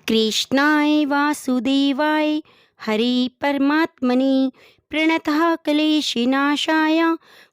कृष्णाय वासुदेवाय हरि परमात्मने प्रणतः क्लेशनाशाय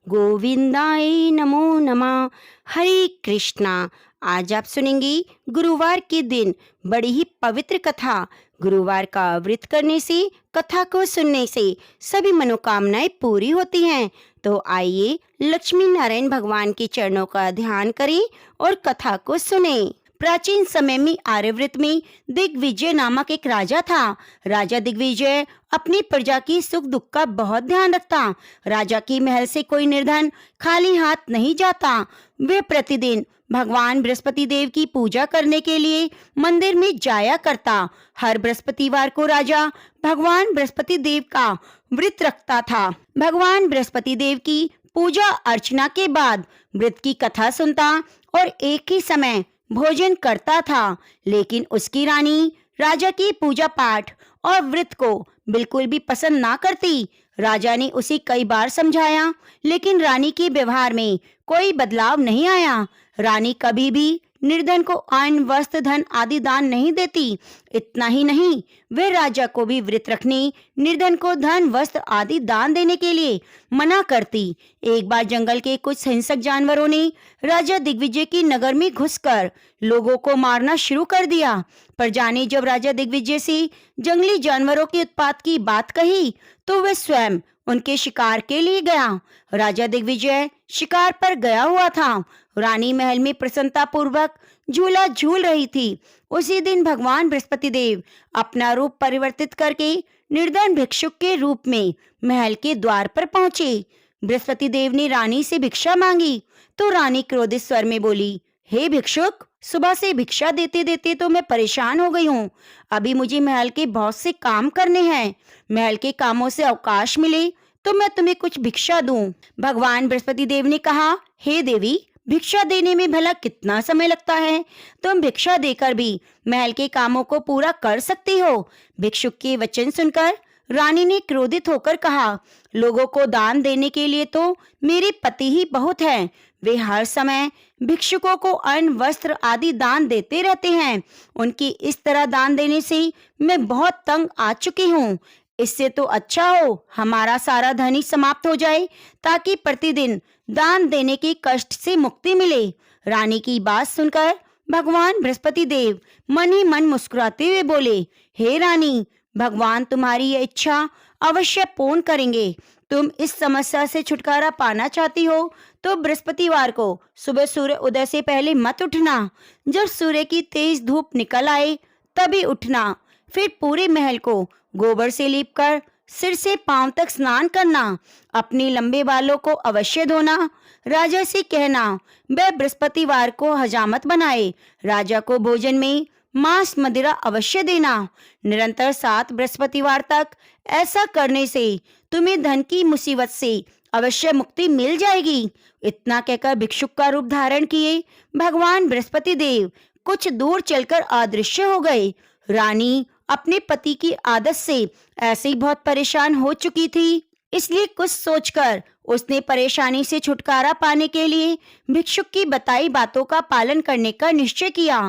गोविंदाय नमो नमः। हरे कृष्णा। आज आप सुनेंगे गुरुवार के दिन बड़ी ही पवित्र कथा। गुरुवार का व्रत करने से, कथा को सुनने से सभी मनोकामनाएं पूरी होती हैं। तो आइए लक्ष्मी नारायण भगवान के चरणों का ध्यान करें और कथा को सुनें। प्राचीन समय में आर्यव्रत में दिग्विजय नामक एक राजा था। राजा दिग्विजय अपनी प्रजा की सुख दुख का बहुत ध्यान रखता। राजा की महल से कोई निर्धन खाली हाथ नहीं जाता। वे प्रतिदिन भगवान बृहस्पति देव की पूजा करने के लिए मंदिर में जाया करता। हर बृहस्पतिवार को राजा भगवान बृहस्पति देव का व्रत रखता था। भगवान बृहस्पति देव की पूजा अर्चना के बाद व्रत की कथा सुनता और एक ही समय भोजन करता था। लेकिन उसकी रानी राजा की पूजा पाठ और व्रत को बिल्कुल भी पसंद ना करती। राजा ने उसे कई बार समझाया, लेकिन रानी के व्यवहार में कोई बदलाव नहीं आया। रानी कभी भी निर्धन को अन्न, वस्त्र, धन आदि दान नहीं देती। इतना ही नहीं, वे राजा को भी व्रत रखने, निर्धन को धन, वस्त्र आदि दान देने के लिए मना करती। एक बार जंगल के कुछ हिंसक जानवरों ने राजा दिग्विजय की नगर में घुसकर लोगों को मारना शुरू कर दिया। प्रजा ने जब राजा दिग्विजय से जंगली जानवरों के उत्पात की बात कही, तो वह स्वयं उनके शिकार के लिए गया। राजा दिग्विजय शिकार पर गया हुआ था। रानी महल में प्रसन्नता पूर्वक झूला झूल रही थी। उसी दिन भगवान बृहस्पति देव अपना रूप परिवर्तित करके निर्धन भिक्षुक के रूप में महल के द्वार पर पहुंचे। बृहस्पति देव ने रानी से भिक्षा मांगी तो रानी क्रोधित स्वर में बोली, हे भिक्षुक, सुबह से भिक्षा देते देते तो मैं परेशान हो गई हूँ। अभी मुझे महल के बहुत से काम करने हैं। महल के कामों से अवकाश मिले तो मैं तुम्हें कुछ भिक्षा दूं। भगवान बृहस्पति देव ने कहा, हे देवी, भिक्षा देने में भला कितना समय लगता है? तुम भिक्षा देकर भी महल के कामों को पूरा कर सकती हो। भिक्षुक के वचन सुनकर रानी ने क्रोधित होकर कहा, लोगों को दान देने के लिए तो मेरे पति ही बहुत हैं। वे हर समय भिक्षुकों को अन्न, वस्त्र आदि दान देते रहते हैं। उनकी इस तरह दान देने से मैं बहुत तंग आ चुकी हूँ। इससे तो अच्छा हो हमारा सारा धन ही समाप्त हो जाए, ताकि प्रतिदिन दान देने के कष्ट से मुक्ति मिले। रानी की बात सुनकर भगवान बृहस्पति देव मन ही मन मुस्कुराते हुए बोले, हे रानी, भगवान तुम्हारी यह इच्छा अवश्य पूर्ण करेंगे। तुम इस समस्या से छुटकारा पाना चाहती हो तो बृहस्पतिवार को सुबह सूर्य उदय से पहले मत उठना। जब सूर्य की तेज धूप निकल आए तभी उठना। फिर पूरे महल को गोबर से लीपकर सिर से पांव तक स्नान करना। अपने लंबे बालों को अवश्य धोना। राजा से कहना वह बृहस्पतिवार को हजामत बनाए। राजा को भोजन में मांस, मदिरा अवश्य देना। निरंतर 7 बृहस्पतिवार तक ऐसा करने से तुम्हें धन की मुसीबत से अवश्य मुक्ति मिल जाएगी। इतना कहकर भिक्षुक का रूप धारण किए भगवान बृहस्पति देव कुछ दूर चलकर अदृश्य हो गए। रानी अपने पति की आदत से ऐसे ही बहुत परेशान हो चुकी थी, इसलिए कुछ सोचकर उसने परेशानी से छुटकारा पाने के लिए भिक्षुक की बताई बातों का पालन करने का निश्चय किया।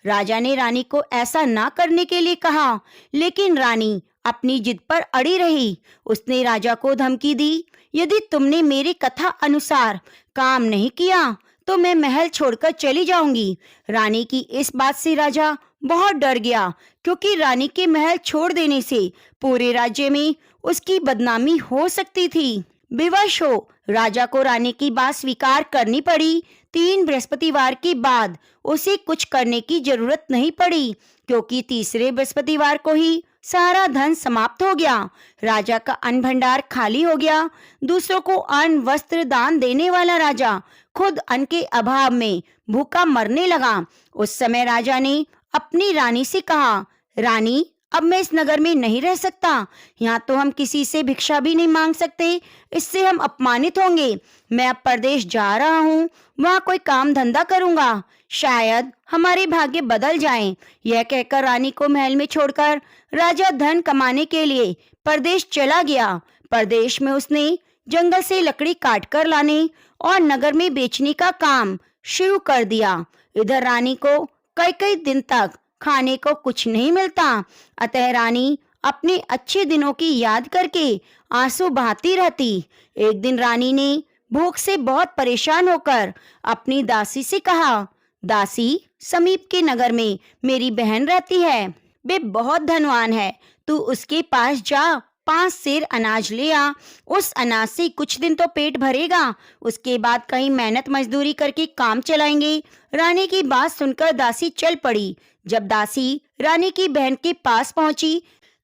राजा ने रानी को ऐसा ना करने के लिए कहा, लेकिन रानी अपनी जिद पर अड़ी रही। उसने राजा को धमकी दी, यदि तुमने मेरी कथा अनुसार काम नहीं किया तो मैं महल छोड़कर चली जाऊंगी। रानी की इस बात से राजा बहुत डर गया, क्योंकि रानी के महल छोड़ देने से पूरे राज्य में उसकी बदनामी हो सकती थी। विवश हो राजा को रानी की बात स्वीकार करनी पड़ी। 3 बृहस्पतिवार के बाद उसे कुछ करने की जरूरत नहीं पड़ी, क्योंकि तीसरे बृहस्पतिवार को ही सारा धन समाप्त हो गया। राजा का अन्न भंडार खाली हो गया। दूसरों को अन्न, वस्त्र दान देने वाला राजा खुद अन्न के अभाव में भूखा मरने लगा। उस समय राजा ने अपनी रानी से कहा, रानी, अब मैं इस नगर में नहीं रह सकता। यहाँ तो हम किसी से भिक्षा भी नहीं मांग सकते, इससे हम अपमानित होंगे। मैं अब परदेश जा रहा हूँ, वहाँ कोई काम धंधा करूँगा, शायद हमारे भाग्य बदल जाएं। यह कहकर रानी को महल में छोड़कर राजा धन कमाने के लिए परदेश चला गया। परदेश में उसने जंगल से लकड़ी काट कर लाने और नगर में बेचने का काम शुरू कर दिया। इधर रानी को कई कई दिन तक खाने को कुछ नहीं मिलता। अतः रानी अपने अच्छे दिनों की याद करके आंसू बहाती रहती। एक दिन रानी ने भूख से बहुत परेशान होकर अपनी दासी से कहा, दासी, समीप के नगर में मेरी बहन रहती है, वे बहुत धनवान है, तू उसके पास जा, 5 सेर अनाज ले आ। उस अनाज से कुछ दिन तो पेट भरेगा, उसके बाद कहीं मेहनत मजदूरी करके काम चलाएंगे। रानी की बात सुनकर दासी चल पड़ी। जब दासी रानी की बहन के पास पहुंची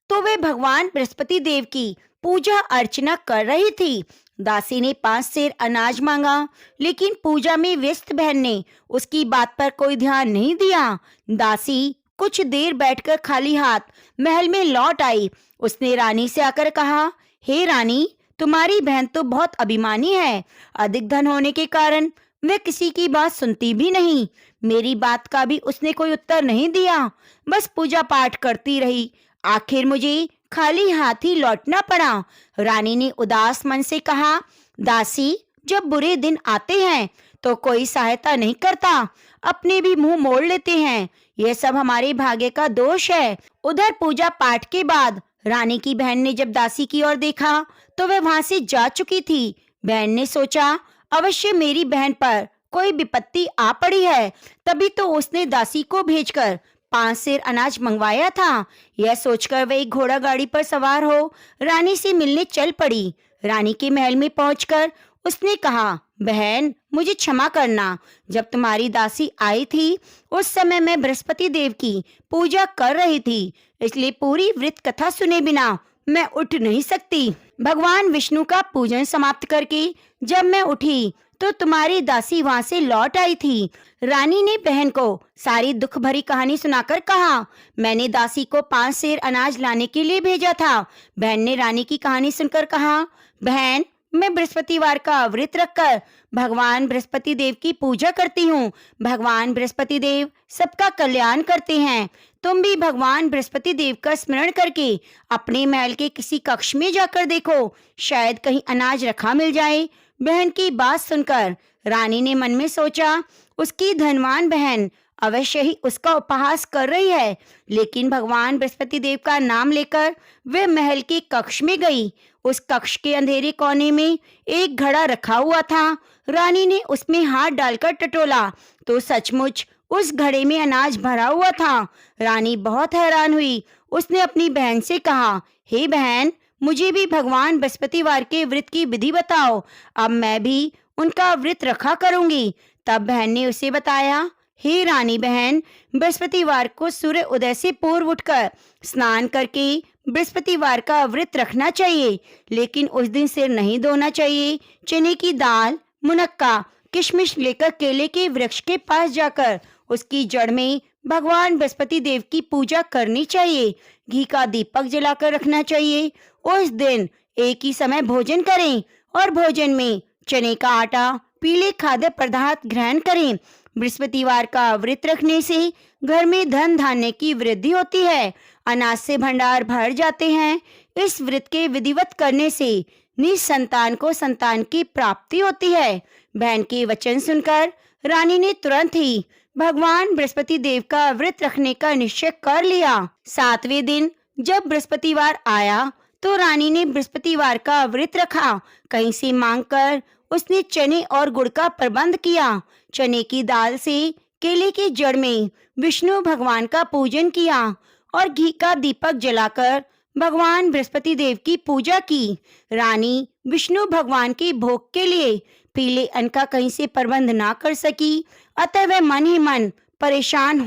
तो वे भगवान बृहस्पति देव की पूजा अर्चना कर रही थी। दासी ने 5 सेर अनाज मांगा, लेकिन पूजा में व्यस्त बहन ने उसकी बात पर कोई ध्यान नहीं दिया। दासी कुछ देर बैठकर खाली हाथ महल में लौट आई। उसने रानी से आकर कहा, हे रानी, तुम्हारी बहन तो बहुत अभिमानी है। अधिक धन होने के कारण वे किसी की बात सुनती भी नहीं। मेरी बात का भी उसने कोई उत्तर नहीं दिया, बस पूजा पाठ करती रही। आखिर मुझे खाली हाथ ही लौटना पड़ा। रानी ने उदास मन से कहा, दासी, जब बुरे दिन आते हैं तो कोई सहायता नहीं करता, अपने भी मुंह मोड़ लेते हैं। यह सब हमारे भाग्य का दोष है। उधर पूजा पाठ के बाद रानी की बहन ने जब दासी की ओर देखा तो वह वहां से जा चुकी थी। बहन ने सोचा, अवश्य मेरी बहन पर कोई विपत्ति आ पड़ी है, तभी तो उसने दासी को भेजकर 5 सेर अनाज मंगवाया था। यह सोचकर वह एक घोड़ा गाड़ी पर सवार हो रानी से मिलने चल पड़ी। रानी के महल में पहुंचकर उसने कहा, बहन, मुझे क्षमा करना। जब तुम्हारी दासी आई थी उस समय मैं बृहस्पति देव की पूजा कर रही थी, इसलिए पूरी व्रत कथा सुने बिना मैं उठ नहीं सकती। भगवान विष्णु का पूजन समाप्त करके जब मैं उठी तो तुम्हारी दासी वहां से लौट आई थी। रानी ने बहन को सारी दुख भरी कहानी सुनाकर कहा, मैंने दासी को 5 सेर अनाज लाने के लिए भेजा था। बहन ने रानी की कहानी सुनकर कहा, बहन, मैं बृहस्पतिवार का व्रत रखकर भगवान बृहस्पति देव की पूजा करती हूँ। भगवान बृहस्पति देव सबका कल्याण करते हैं। तुम भी भगवान बृहस्पति देव का स्मरण करके अपने महल के किसी कक्ष में जाकर देखो, शायद कहीं अनाज रखा मिल जाए। बहन की बात सुनकर रानी ने मन में सोचा, उसकी धनवान बहन अवश्य ही उसका उपहास कर रही है। लेकिन भगवान बृहस्पति देव का नाम लेकर वे महल के कक्ष में गई। उस कक्ष के अंधेरे कोने में एक घड़ा रखा हुआ था। रानी ने उसमें हाथ डालकर टटोला तो सचमुच उस घड़े में अनाज भरा हुआ था। रानी बहुत हैरान हुई। उसने अपनी बहन से कहा, हे बहन, मुझे भी भगवान बृहस्पतिवार के व्रत की विधि बताओ, अब मैं भी उनका व्रत रखा करूंगी। तब बहन ने उसे बताया, हे रानी बहन, बृहस्पतिवार को सूर्य उदय से पूर्व उठकर स्नान करके बृहस्पतिवार का व्रत रखना चाहिए, लेकिन उस दिन सिर नहीं धोना चाहिए। चने की दाल, मुनक्का, किशमिश लेकर केले के वृक्ष के पास जाकर उसकी जड़ में भगवान बृहस्पति देव की पूजा करनी चाहिए। घी का दीपक जलाकर रखना चाहिए। उस दिन एक ही समय भोजन करें और भोजन में चने का आटा, पीले खाद्य पदार्थ ग्रहण करें। बृहस्पतिवार का व्रत रखने से घर में धन धान्य की वृद्धि होती है, अनाज से भंडार भर जाते हैं। इस व्रत के विधिवत करने से निसंतान को संतान की प्राप्ति होती है। बहन के वचन सुनकर रानी ने तुरंत ही भगवान बृहस्पति देव का व्रत रखने का निश्चय कर लिया। 7वें दिन जब बृहस्पतिवार आया तो रानी ने बृहस्पतिवार का व्रत रखा। कहीं से मांगकर उसने चने और गुड़ का प्रबंध किया। चने की दाल से केले की जड़ में विष्णु भगवान का पूजन किया और घी का दीपक जलाकर भगवान बृहस्पति देव की पूजा की। रानी विष्णु भगवान के भोग के लिए पीले अन्न का कहीं से प्रबंध ना कर सकी, अतः वह मन ही मन परेशान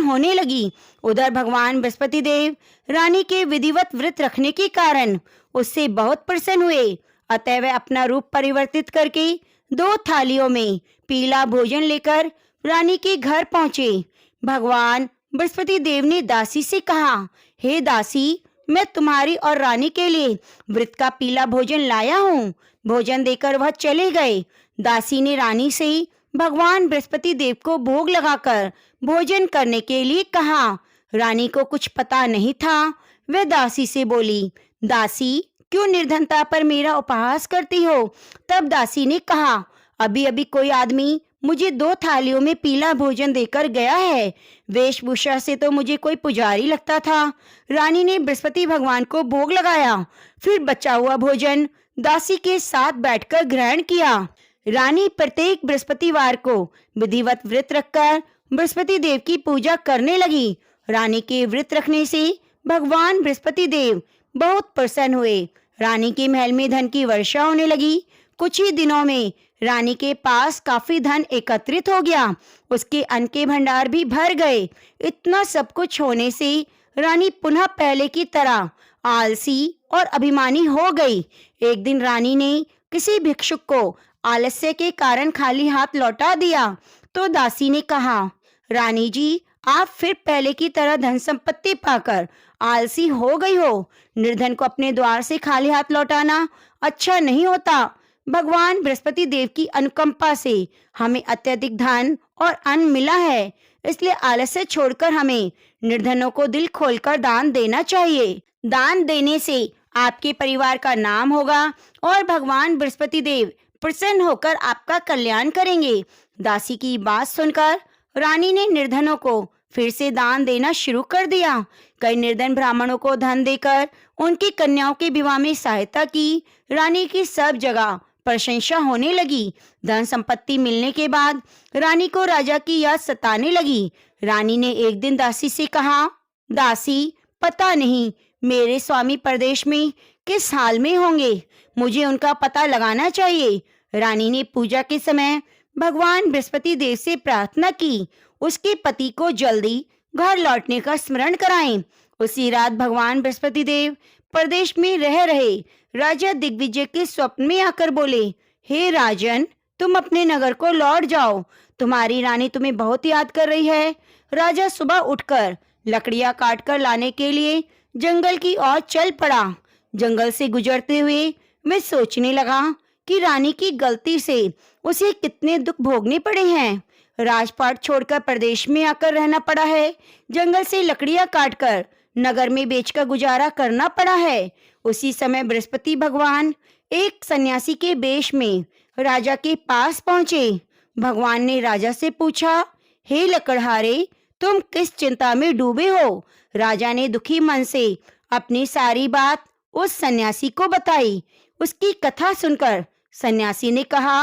होने लगी। उधर भगवान बृहस्पति देव रानी के विधिवत व्रत रखने के कारण उससे बहुत प्रसन्न हुए, अतः वह अपना रूप परिवर्तित करके 2 थालियों में पीला भोजन लेकर रानी के घर पहुंचे। भगवान बृहस्पति देव ने दासी से कहा, हे दासी, मैं तुम्हारी और रानी के लिए व्रत का पीला भोजन लाया हूँ। भोजन देकर वह चले गए। दासी ने रानी से भगवान बृहस्पति देव को भोग लगाकर भोजन करने के लिए कहा। रानी को कुछ पता नहीं था। वह दासी से बोली, दासी, क्यों निर्धनता पर मेरा उपहास करती हो? तब दासी ने कहा, अभी अभी कोई आदमी मुझे 2 थालियों में पीला भोजन देकर गया है। वेशभूषा से तो मुझे कोई पुजारी लगता था। रानी ने बृहस्पति भगवान को भोग लगाया, फिर बचा हुआ भोजन दासी के साथ बैठकर ग्रहण किया। रानी प्रत्येक बृहस्पतिवार को विधिवत व्रत रखकर बृहस्पति देव की पूजा करने लगी। रानी के व्रत रखने से भगवान बृहस्पति देव बहुत प्रसन्न हुए। रानी के महल में धन की वर्षा होने लगी। कुछ ही दिनों में रानी के पास काफी धन एकत्रित हो गया। उसके अन्न के भंडार भी भर गए। इतना सब कुछ होने से रानी पुनः पहले की तरह आलसी और अभिमानी हो गई। एक दिन रानी ने किसी भिक्षुक को आलस्य के कारण खाली हाथ लौटा दिया तो दासी ने कहा, रानी जी, आप फिर पहले की तरह धन संपत्ति पाकर आलसी हो गई हो। निर्धन को अपने द्वार से खाली हाथ लौटाना अच्छा नहीं होता। भगवान बृहस्पति देव की अनुकंपा से हमें अत्यधिक धन और अन्न मिला है, इसलिए आलस्य छोड़कर हमें निर्धनों को दिल खोलकर दान देना चाहिए। दान देने से आपके परिवार का नाम होगा और भगवान बृहस्पति देव प्रसन्न होकर आपका कल्याण करेंगे। दासी की बात सुनकर रानी ने निर्धनों को फिर से दान देना शुरू कर दिया। कई निर्धन ब्राह्मणों को धन देकर उनकी कन्याओं के विवाह में सहायता की। रानी की सब जगह प्रशंसा होने लगी। धन संपत्ति मिलने के बाद रानी को राजा की याद सताने लगी। रानी ने एक दिन दासी से कहा, दासी, पता नहीं मेरे स्वामी परदेश में किस हाल में होंगे, मुझे उनका पता लगाना चाहिए। रानी ने पूजा के समय भगवान बृहस्पति देव से प्रार्थना की उसके पति को जल्दी घर लौटने का स्मरण कराएं। उसी रात भगवान बृहस्पति देव प्रदेश में रह रहे राजा दिग्विजय के स्वप्न में आकर बोले, हे राजन, तुम अपने नगर को लौट जाओ, तुम्हारी रानी तुम्हें बहुत याद कर रही है। राजा सुबह उठकर लकड़ियां काट कर लाने के लिए जंगल की ओर चल पड़ा। जंगल से गुजरते हुए मैं सोचने लगा कि रानी की गलती से उसे कितने दुख भोगने पड़े हैं। राजपाट छोड़कर प्रदेश में आकर रहना पड़ा है। जंगल से लकड़ियां काटकर नगर में बेचकर गुजारा करना पड़ा है। उसी समय बृहस्पति भगवान एक सन्यासी के वेश में राजा के पास पहुंचे। भगवान ने राजा से पूछा, हे लकड़हारे, तुम किस चिंता में डूबे हो? राजा ने दुखी मन से अपनी सारी बात उस सन्यासी को बताई। उसकी कथा सुनकर सन्यासी ने कहा,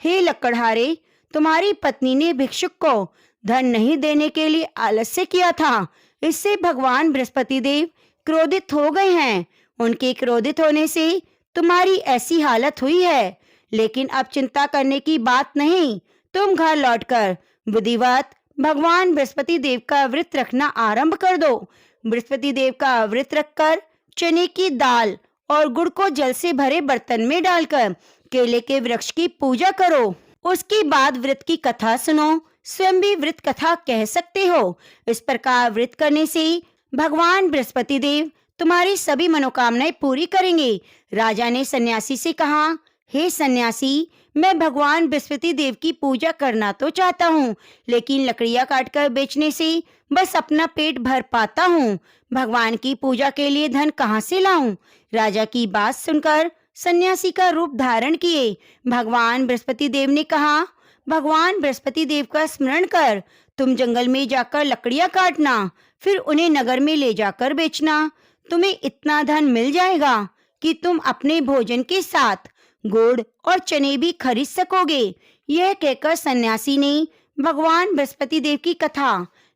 हे लकड़हारे, तुम्हारी पत्नी ने भिक्षुक को धन नहीं देने के लिए आलस्य किया था। इससे भगवान बृहस्पति देव क्रोधित हो गए हैं। उनके क्रोधित होने से तुम्हारी ऐसी हालत हुई है। लेकिन अब चिंता करने की बात नहीं, तुम घर लौटकर विधिवत भगवान बृहस्पति देव का व्रत रखना आरंभ कर दो। बृहस्पति देव का व्रत रखकर चने की दाल और गुड़ को जल से भरे बर्तन में डालकर केले के वृक्ष की पूजा करो। उसके बाद व्रत की कथा सुनो। स्वयं भी व्रत कथा कह सकते हो। इस प्रकार व्रत करने से भगवान बृहस्पति देव तुम्हारी सभी मनोकामनाएं पूरी करेंगे। राजा ने सन्यासी से कहा, हे सन्यासी, मैं भगवान बृहस्पति देव की पूजा करना तो चाहता हूँ, लेकिन लकड़ियां काटकर बेचने से बस अपना पेट भर पाता हूँ। भगवान की पूजा के लिए धन कहाँ से लाऊं? राजा की बात सुनकर सन्यासी का रूप धारण किए भगवान बृहस्पति देव ने कहा, भगवान बृहस्पति देव का स्मरण कर तुम जंगल में जाकर लकड़ियां काटना, फिर उन्हें नगर में ले जाकर बेचना। तुम्हें इतना धन मिल जाएगा कि तुम अपने भोजन के साथ गुड़ और चने भी खरीद सकोगे। यह कहकर सन्यासी ने भगवान बृहस्पति देव की कथा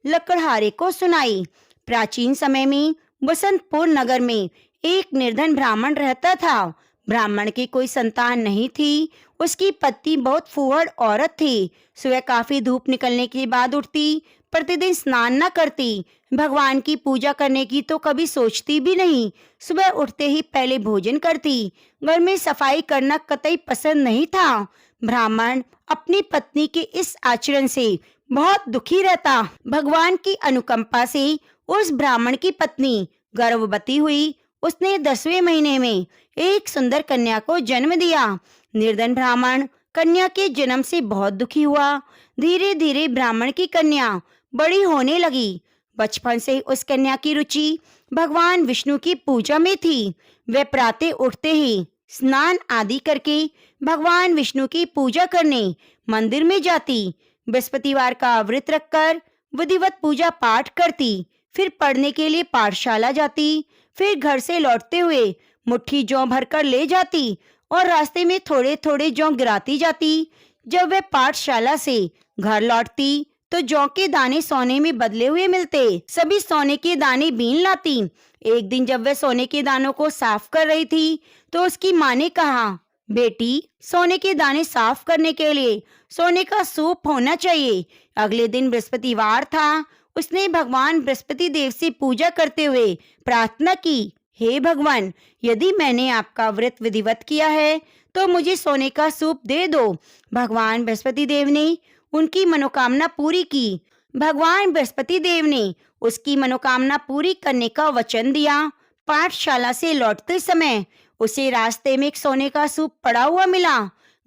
लकड़हारे को सुनाई। प्राचीन समय में बसंतपुर नगर में एक निर्धन ब्राह्मण रहता था। ब्राह्मण की कोई संतान नहीं थी। उसकी पत्नी बहुत फूहड़ औरत थी। सुबह काफी धूप निकलने के बाद उठती, प्रतिदिन स्नान न करती, भगवान की पूजा करने की तो कभी सोचती भी नहीं। सुबह उठते ही पहले भोजन करती। घर में सफाई करना कतई पसंद नहीं था। ब्राह्मण अपनी पत्नी के इस आचरण से बहुत दुखी रहता। भगवान की अनुकंपा से उस ब्राह्मण की पत्नी गर्भवती हुई। उसने 10वें महीने में एक सुंदर कन्या को जन्म दिया। निर्धन ब्राह्मण कन्या के जन्म से बहुत दुखी हुआ। धीरे धीरे ब्राह्मण की कन्या बड़ी होने लगी। बचपन से उस कन्या की रुचि भगवान विष्णु की पूजा में थी। वह प्रातः उठते ही स्नान आदि करके भगवान विष्णु की पूजा करने मंदिर में जाती। बृहस्पतिवार का व्रत रखकर विधिवत पूजा पाठ करती। फिर पढ़ने के लिए पाठशाला जाती। फिर घर से लौटते हुए मुट्ठी जौ भरकर ले जाती और रास्ते में थोड़े थोड़े जौ गिराती जाती। जब वह पाठशाला से घर लौटती तो जौ के दाने सोने में बदले हुए मिलते। सभी सोने के दाने बीन लाती। एक दिन जब वह सोने के दानों को साफ कर रही थी तो उसकी माँ ने कहा, बेटी, सोने के दाने साफ करने के लिए सोने का सूप होना चाहिए। अगले दिन बृहस्पतिवार था। उसने भगवान बृहस्पति देव से पूजा करते हुए प्रार्थना की, हे भगवान, यदि मैंने आपका व्रत विधिवत किया है तो मुझे सोने का सूप दे दो। भगवान बृहस्पति देव ने उनकी मनोकामना पूरी की। भगवान बृहस्पति देव ने उसकी मनोकामना पूरी करने का वचन दिया। पाठशाला से लौटते समय उसे रास्ते में एक सोने का सूप पड़ा हुआ मिला।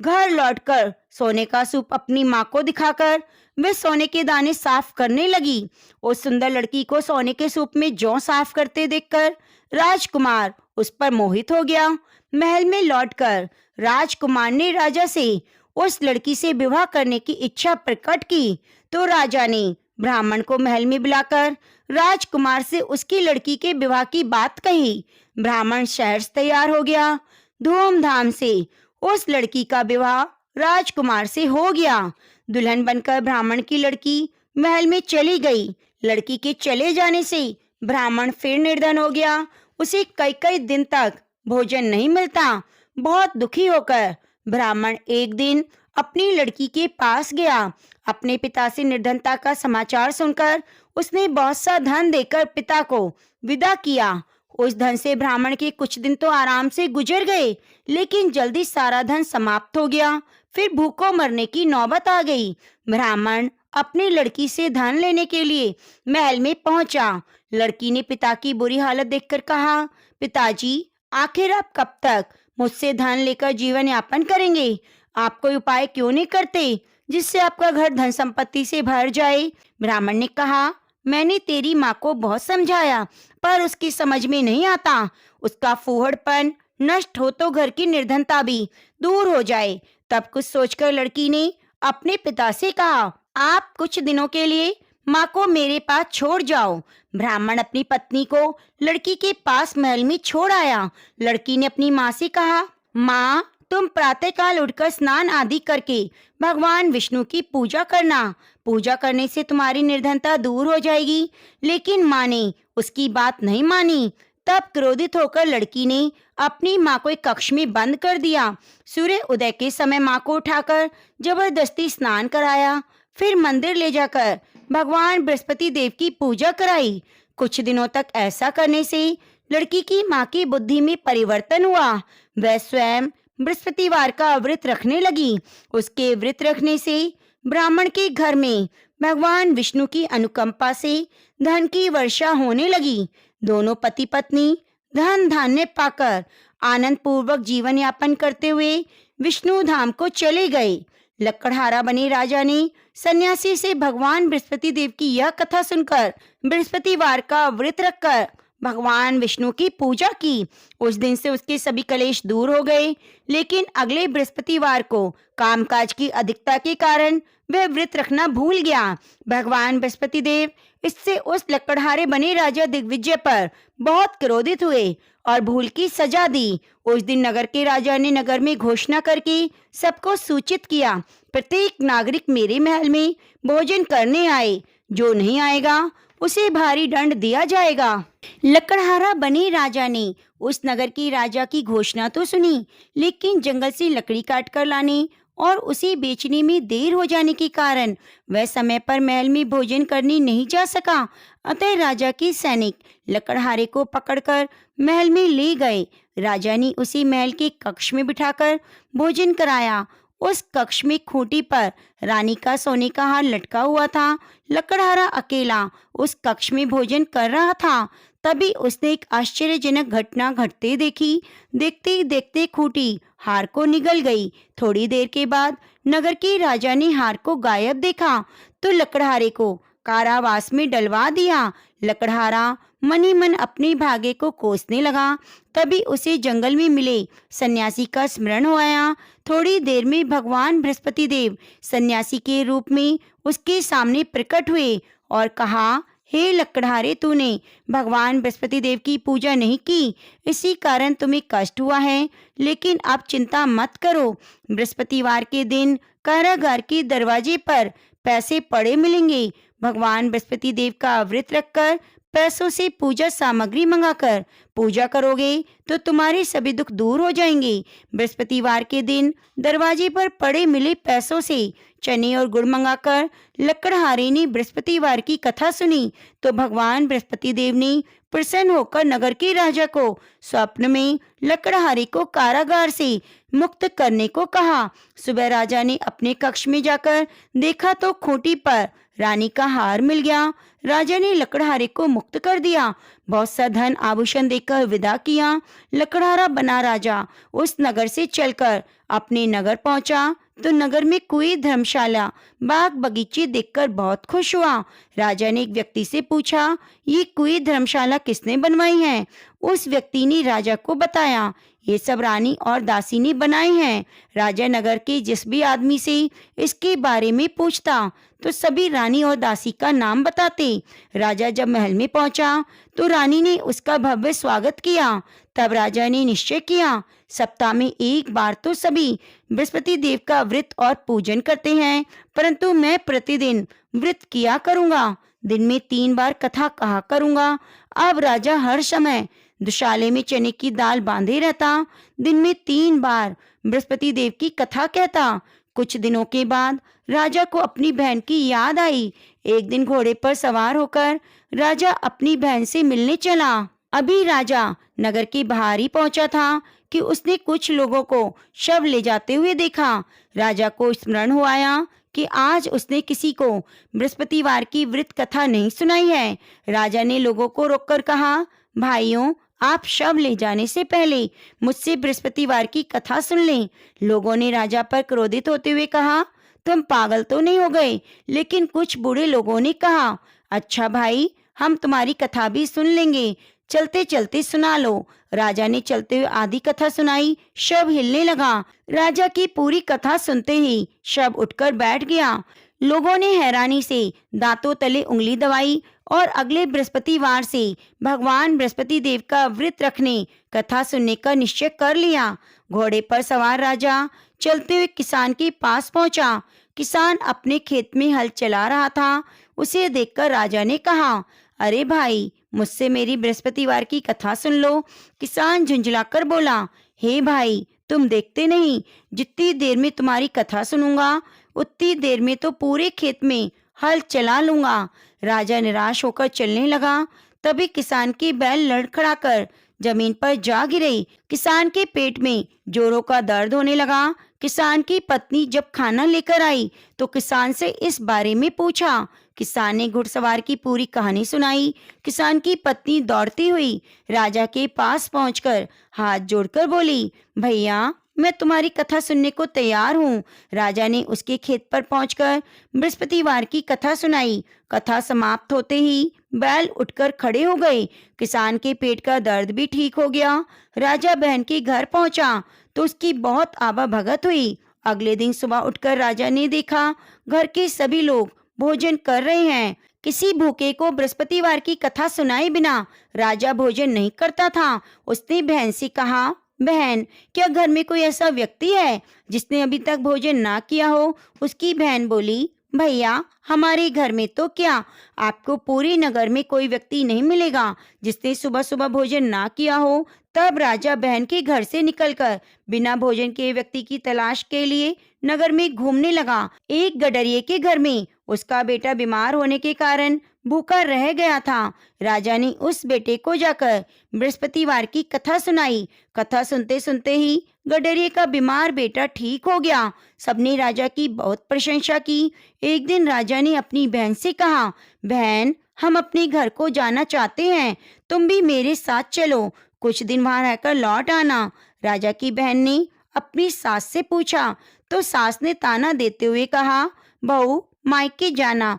घर लौटकर सोने का सूप अपनी माँ को दिखाकर वह सोने के दाने साफ करने लगी। उस सुंदर लड़की को सोने के सूप में जौ साफ करते देखकर राजकुमार उस पर मोहित हो गया। महल में लौटकर राजकुमार ने राजा से उस लड़की से विवाह करने की इच्छा प्रकट की। तो राजा ने ब्राह्मण को महल में बुलाकर राजकुमार से उसकी लड़की के विवाह की बात कही। ब्राह्मण शहर से तैयार हो गया। धूमधाम से उस लड़की का विवाह राजकुमार से हो गया। दुल्हन बनकर ब्राह्मण की लड़की महल में चली गई। लड़की के चले जाने से ब्राह्मण फिर निर्धन हो गया। उसे कई कई दिन तक भोजन नहीं मिलता। बहुत दुखी होकर ब्राह्मण एक दिन अपनी लड़की के पास गया। अपने पिता से निर्धनता का समाचार सुनकर उसने बहुत सा धन देकर पिता को विदा किया। उस धन से ब्राह्मण के कुछ दिन तो आराम से गुजर गए, लेकिन जल्दी सारा धन समाप्त हो गया। फिर भूखों मरने की नौबत आ गई। ब्राह्मण अपनी लड़की से धन लेने के लिए महल में पहुंचा। लड़की ने पिता की बुरी हालत देखकर कहा, पिताजी, आखिर आप कब तक मुझसे धन लेकर जीवन यापन करेंगे? आप कोई उपाय क्यों नहीं करते जिससे आपका घर धन संपत्ति से भर जाए? ब्राह्मण ने कहा, मैंने तेरी माँ को बहुत समझाया पर उसकी समझ में नहीं आता। उसका फूहड़पन नष्ट हो तो घर की निर्धनता भी दूर हो जाए। तब कुछ सोचकर लड़की ने अपने पिता से कहा, आप कुछ दिनों के लिए माँ को मेरे पास छोड़ जाओ। ब्राह्मण अपनी पत्नी को लड़की के पास महल में छोड़ आया। लड़की ने अपनी माँ से कहा, माँ, तुम प्रातःकाल उठकर स्नान आदि करके भगवान विष्णु की पूजा करना। पूजा करने से तुम्हारी निर्धनता दूर हो जाएगी। लेकिन माँ ने उसकी बात नहीं मानी। तब क्रोधित होकर लड़की ने अपनी माँ को एक कक्ष में बंद कर दिया। सूर्य उदय के समय माँ को उठाकर जबरदस्ती स्नान कराया। फिर मंदिर ले जाकर भगवान बृहस्पति देव की पूजा कराई। कुछ दिनों तक ऐसा करने से लड़की की माँ की बुद्धि में परिवर्तन हुआ। वह स्वयं बृहस्पतिवार का व्रत रखने लगी। उसके व्रत रखने से ब्राह्मण के घर में भगवान विष्णु की अनुकंपा से धन की वर्षा होने लगी। दोनों पति पत्नी धन धान्य पाकर आनंद पूर्वक जीवन यापन करते हुए विष्णु धाम को चले गए। लकड़हारा बने राजा ने सन्यासी से भगवान बृहस्पति देव की यह कथा सुनकर बृहस्पतिवार का व्रत रखकर भगवान विष्णु की पूजा की। उस दिन से उसके सभी कलेश दूर हो गए। लेकिन अगले बृहस्पतिवार को कामकाज की अधिकता के कारण वह व्रत रखना भूल गया। भगवान बृहस्पति देव इससे उस लकड़हारे बने राजा दिग्विजय पर बहुत क्रोधित हुए और भूल की सजा दी। उस दिन नगर के राजा ने नगर में घोषणा करके सबको सूचित किया, प्रत्येक नागरिक मेरे महल में भोजन करने आए। जो नहीं आएगा उसे भारी दंड दिया जाएगा। लकड़हारा बने राजा ने उस नगर की राजा की घोषणा तो सुनी, लेकिन जंगल से लकड़ी काट कर लाने और उसे बेचने में देर हो जाने के कारण वह समय पर महल में भोजन करने नहीं जा सका। अतः राजा के सैनिक लकड़हारे को पकड़कर महल में ले गए। राजा ने उसे महल के कक्ष में बिठाकर भोजन कराया। उस कक्ष में खूंटी पर रानी का सोने का हार लटका हुआ था। लकड़हारा अकेला उस कक्ष में भोजन कर रहा था। तभी उसने एक आश्चर्यजनक घटना घटते देखी। देखते ही देखते खूंटी हार को निगल गई। थोड़ी देर के बाद नगर के राजा ने हार को गायब देखा तो लकड़हारे को कारावास में डलवा दिया। लकड़हारा मन ही मन अपने भाग्य को कोसने लगा। तभी उसे जंगल में मिले सन्यासी का स्मरण हो आया। थोड़ी देर में भगवान बृहस्पति देव सन्यासी के रूप में उसके सामने प्रकट हुए और कहा, हे लकड़हारे, तूने भगवान बृहस्पति देव की पूजा नहीं की, इसी कारण तुम्हें कष्ट हुआ है। लेकिन अब चिंता मत करो, बृहस्पतिवार के दिन कारागार के दरवाजे पर पैसे पड़े मिलेंगे। भगवान बृहस्पति देव का व्रत रखकर पैसों से पूजा सामग्री मंगाकर पूजा करोगे तो तुम्हारे सभी दुख दूर हो जाएंगे। बृहस्पतिवार के दिन दरवाजे पर पड़े मिले पैसों से चने और गुड़ मंगाकर लकड़हारे ने बृहस्पतिवार की कथा सुनी तो भगवान बृहस्पति देव ने प्रसन्न होकर नगर के राजा को स्वप्न में लकड़हारे को कारागार से मुक्त करने को कहा। सुबह राजा ने अपने कक्ष में जाकर देखा तो खूंटी पर रानी का हार मिल गया। राजा ने लकड़हारे को मुक्त कर दिया, बहुत सा धन आभूषण देकर विदा किया। लकड़हारा बना राजा उस नगर से चलकर अपने नगर पहुंचा तो नगर में कुएं, धर्मशाला, बाग बगीचे देखकर बहुत खुश हुआ। राजा ने एक व्यक्ति से पूछा, ये कुएं, धर्मशाला किसने बनवाई है? उस व्यक्ति ने राजा को बताया, ये सब रानी और दासी ने बनाए हैं। राजा नगर के जिस भी आदमी से इसके बारे में पूछता तो सभी रानी और दासी का नाम बताते। राजा जब महल में पहुंचा तो रानी ने उसका भव्य स्वागत किया। तब राजा ने निश्चय किया, सप्ताह में एक बार तो सभी बृहस्पति देव का व्रत और पूजन करते हैं, परंतु मैं प्रतिदिन व्रत किया करूंगा, दिन में 3 बार कथा कहा करूंगा। अब राजा हर समय दुशाले में चने की दाल बांधे रहता, दिन में 3 बार बृहस्पति देव की कथा कहता। कुछ दिनों के बाद राजा को अपनी बहन की याद आई। एक दिन घोड़े पर सवार होकर राजा अपनी बहन से मिलने चला। अभी राजा नगर के बाहर ही पहुंचा था कि उसने कुछ लोगों को शव ले जाते हुए देखा। राजा को स्मरण हो आया कि आज उसने किसी को बृहस्पतिवार की व्रत कथा नहीं सुनाई है। राजा ने लोगों को रोककर कहा, भाइयों, आप शव ले जाने से पहले मुझसे बृहस्पतिवार की कथा सुन लें। लोगों ने राजा पर क्रोधित होते हुए कहा, तुम पागल तो नहीं हो गए? लेकिन कुछ बूढ़े लोगों ने कहा, अच्छा भाई, हम तुम्हारी कथा भी सुन लेंगे, चलते चलते सुना लो। राजा ने चलते हुए आधी कथा सुनाई। शव हिलने लगा। राजा की पूरी कथा सुनते ही शव उठकर बैठ गया। लोगों ने हैरानी से दांतों तले उंगली दबाई और अगले बृहस्पतिवार से भगवान बृहस्पति देव का व्रत रखने, कथा सुनने का निश्चय कर लिया। घोड़े पर सवार राजा चलते हुए किसान के पास पहुंचा। किसान अपने खेत में हल चला रहा था। उसे देखकर राजा ने कहा, अरे भाई, मुझसे मेरी बृहस्पतिवार की कथा सुन लो। किसान झुंझलाकर बोला, हे भाई, तुम देखते नहीं, जितनी देर में तुम्हारी कथा सुनूंगा उतनी देर में तो पूरे खेत में हल चला लूंगा। राजा निराश होकर चलने लगा। तभी किसान की बैल लड़खड़ाकर जमीन पर जा गिरी। किसान के पेट में जोरों का दर्द होने लगा। किसान की पत्नी जब खाना लेकर आई तो किसान से इस बारे में पूछा। किसान ने घुड़सवार की पूरी कहानी सुनाई। किसान की पत्नी दौड़ती हुई राजा के पास पहुंचकर हाथ जोड़कर बोली, भैया, मैं तुम्हारी कथा सुनने को तैयार हूँ। राजा ने उसके खेत पर पहुंचकर बृहस्पतिवार की कथा सुनाई। कथा समाप्त होते ही बैल उठकर खड़े हो गए। किसान के पेट का दर्द भी ठीक हो गया। राजा बहन के घर पहुंचा तो उसकी बहुत आवा भगत हुई। अगले दिन सुबह उठकर राजा ने देखा घर के सभी लोग भोजन कर रहे हैं। किसी भूखे को बृहस्पतिवार की कथा सुनाए बिना राजा भोजन नहीं करता था। उसने बहन से कहा, बहन, क्या घर में कोई ऐसा व्यक्ति है जिसने अभी तक भोजन ना किया हो? उसकी बहन बोली, भैया, हमारे घर में तो क्या, आपको पूरे नगर में कोई व्यक्ति नहीं मिलेगा जिसने सुबह सुबह भोजन ना किया हो। तब राजा बहन के घर से निकलकर बिना भोजन के व्यक्ति की तलाश के लिए नगर में घूमने लगा। एक गडरिये के घर में उसका बेटा बीमार होने के कारण भूखा रह गया था। राजा ने उस बेटे को जाकर बृहस्पतिवार की कथा सुनाई। कथा सुनते सुनते ही गडरिये का बीमार बेटा ठीक हो गया। सबने राजा की बहुत प्रशंसा की। एक दिन राजा ने अपनी बहन से कहा, बहन, हम अपने घर को जाना चाहते हैं, तुम भी मेरे साथ चलो, कुछ दिन वहां रहकर लौट आना। राजा की बहन ने अपनी सास से पूछा तो सास ने ताना देते हुए कहा, बहू, मायके जाना,